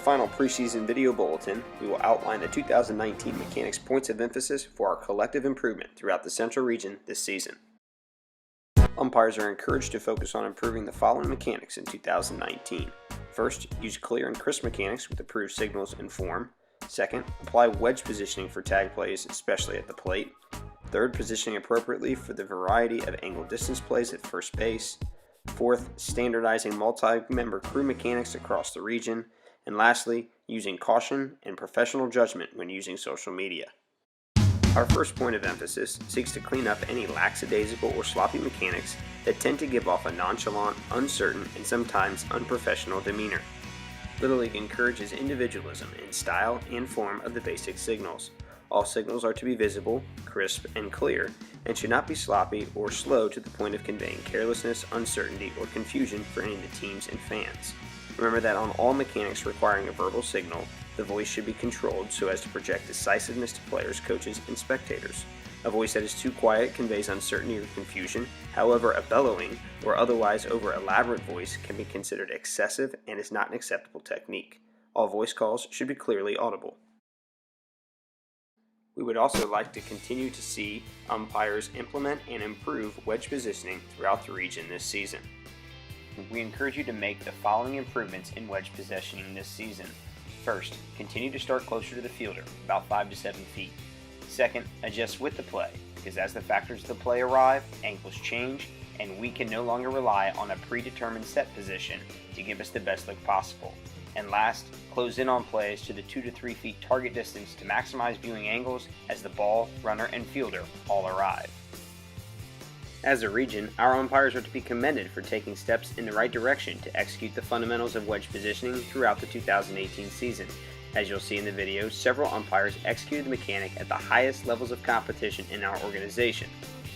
final preseason video bulletin, we will outline the 2019 mechanics points of emphasis for our collective improvement throughout the Central region this season. Umpires are encouraged to focus on improving the following mechanics in 2019. First, use clear and crisp mechanics with approved signals and form. Second, apply wedge positioning for tag plays, especially at the plate. Third, positioning appropriately for the variety of angle distance plays at first base. Fourth, standardizing multi-member crew mechanics across the region. And lastly, using caution and professional judgment when using social media. Our first point of emphasis seeks to clean up any lackadaisical or sloppy mechanics that tend to give off a nonchalant, uncertain, and sometimes unprofessional demeanor. Little League encourages individualism in style and form of the basic signals. All signals are to be visible, crisp, and clear, and should not be sloppy or slow to the point of conveying carelessness, uncertainty, or confusion for any of the teams and fans. Remember that on all mechanics requiring a verbal signal, the voice should be controlled so as to project decisiveness to players, coaches, and spectators. A voice that is too quiet conveys uncertainty or confusion. However, a bellowing or otherwise over-elaborate voice can be considered excessive and is not an acceptable technique. All voice calls should be clearly audible. We would also like to continue to see umpires implement and improve wedge positioning throughout the region this season. We encourage you to make the following improvements in wedge positioning this season. First, continue to start closer to the fielder, about 5 to 7 feet. Second, adjust with the play, because as the factors of the play arrive, angles change, and we can no longer rely on a predetermined set position to give us the best look possible. And last, close in on plays to the 2 to 3 feet target distance to maximize viewing angles as the ball, runner, and fielder all arrive. As a region, our umpires are to be commended for taking steps in the right direction to execute the fundamentals of wedge positioning throughout the 2018 season. As you'll see in the video, several umpires executed the mechanic at the highest levels of competition in our organization.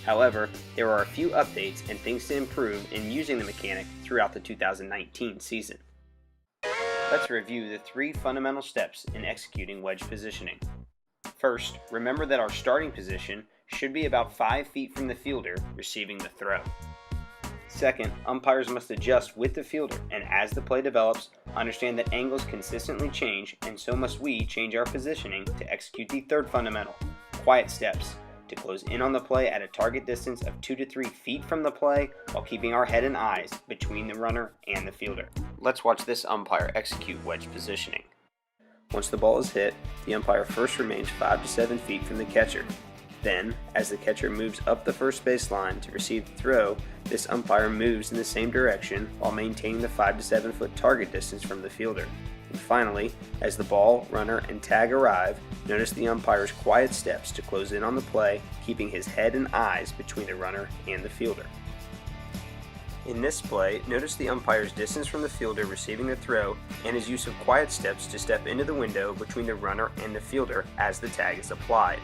However, there are a few updates and things to improve in using the mechanic throughout the 2019 season. Let's review the 3 fundamental steps in executing wedge positioning. First, remember that our starting position should be about 5 feet from the fielder receiving the throw. Second, umpires must adjust with the fielder, and as the play develops, understand that angles consistently change, and so must we change our positioning to execute the third fundamental, quiet steps, to close in on the play at a target distance of 2 to 3 feet from the play while keeping our head and eyes between the runner and the fielder. Let's watch this umpire execute wedge positioning. Once the ball is hit, the umpire first remains 5 to 7 feet from the catcher. Then, as the catcher moves up the first base line to receive the throw, this umpire moves in the same direction while maintaining the 5 to 7 foot target distance from the fielder. And finally, as the ball, runner, and tag arrive, notice the umpire's quiet steps to close in on the play, keeping his head and eyes between the runner and the fielder. In this play, notice the umpire's distance from the fielder receiving the throw and his use of quiet steps to step into the window between the runner and the fielder as the tag is applied.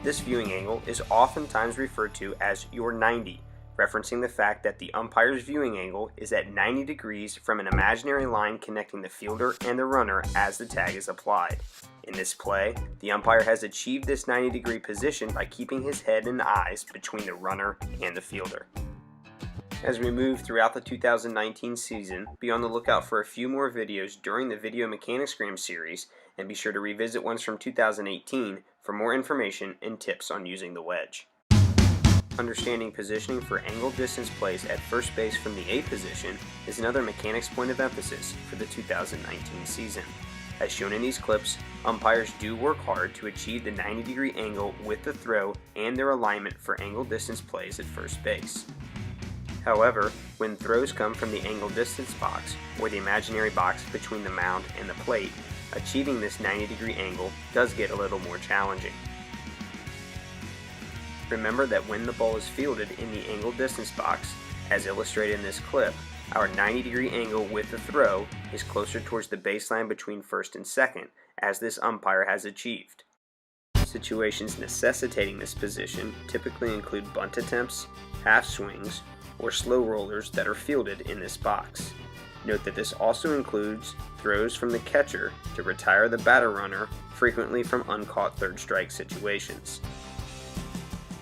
This viewing angle is oftentimes referred to as your 90, referencing the fact that the umpire's viewing angle is at 90 degrees from an imaginary line connecting the fielder and the runner as the tag is applied. In this play, the umpire has achieved this 90-degree position by keeping his head and eyes between the runner and the fielder. As we move throughout the 2019 season, be on the lookout for a few more videos during the Video Mechanicsgram series, and be sure to revisit ones from 2018 for more information and tips on using the wedge. Understanding positioning for angle distance plays at first base from the A position is another mechanics point of emphasis for the 2019 season. As shown in these clips, umpires do work hard to achieve the 90-degree angle with the throw and their alignment for angle distance plays at first base. However, when throws come from the angle distance box, or the imaginary box between the mound and the plate, achieving this 90-degree angle does get a little more challenging. Remember that when the ball is fielded in the angle distance box, as illustrated in this clip, our 90-degree angle with the throw is closer towards the baseline between first and second, as this umpire has achieved. Situations necessitating this position typically include bunt attempts, half swings, or slow rollers that are fielded in this box. Note that this also includes throws from the catcher to retire the batter runner, frequently from uncaught third strike situations.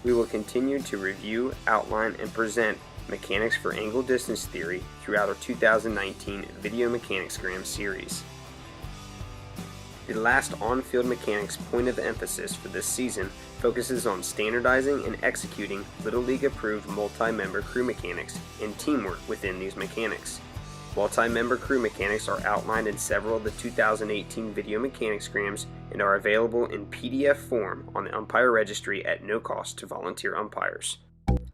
We will continue to review, outline, and present mechanics for angle distance theory throughout our 2019 Video Mechanicsgram series. The last on-field mechanics point of emphasis for this season focuses on standardizing and executing Little League approved multi-member crew mechanics and teamwork within these mechanics. Multi-member crew mechanics are outlined in several of the 2018 video mechanicsgrams and are available in PDF form on the umpire registry at no cost to volunteer umpires.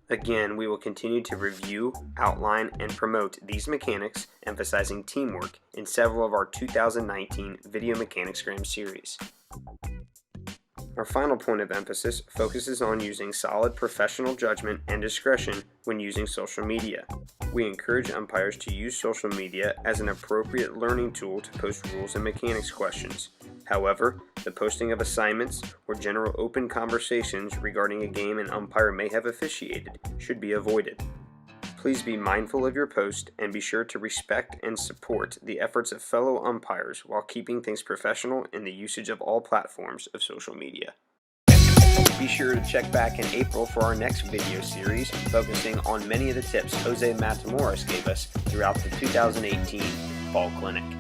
Again, we will continue to review, outline, and promote these mechanics, emphasizing teamwork in several of our 2019 video mechanicsgram series. Our final point of emphasis focuses on using solid professional judgment and discretion when using social media. We encourage umpires to use social media as an appropriate learning tool to post rules and mechanics questions. However, the posting of assignments or general open conversations regarding a game an umpire may have officiated should be avoided. Please be mindful of your post and be sure to respect and support the efforts of fellow umpires while keeping things professional in the usage of all platforms of social media. Be sure to check back in April for our next video series focusing on many of the tips Jose Matamoros gave us throughout the 2018 Fall Clinic.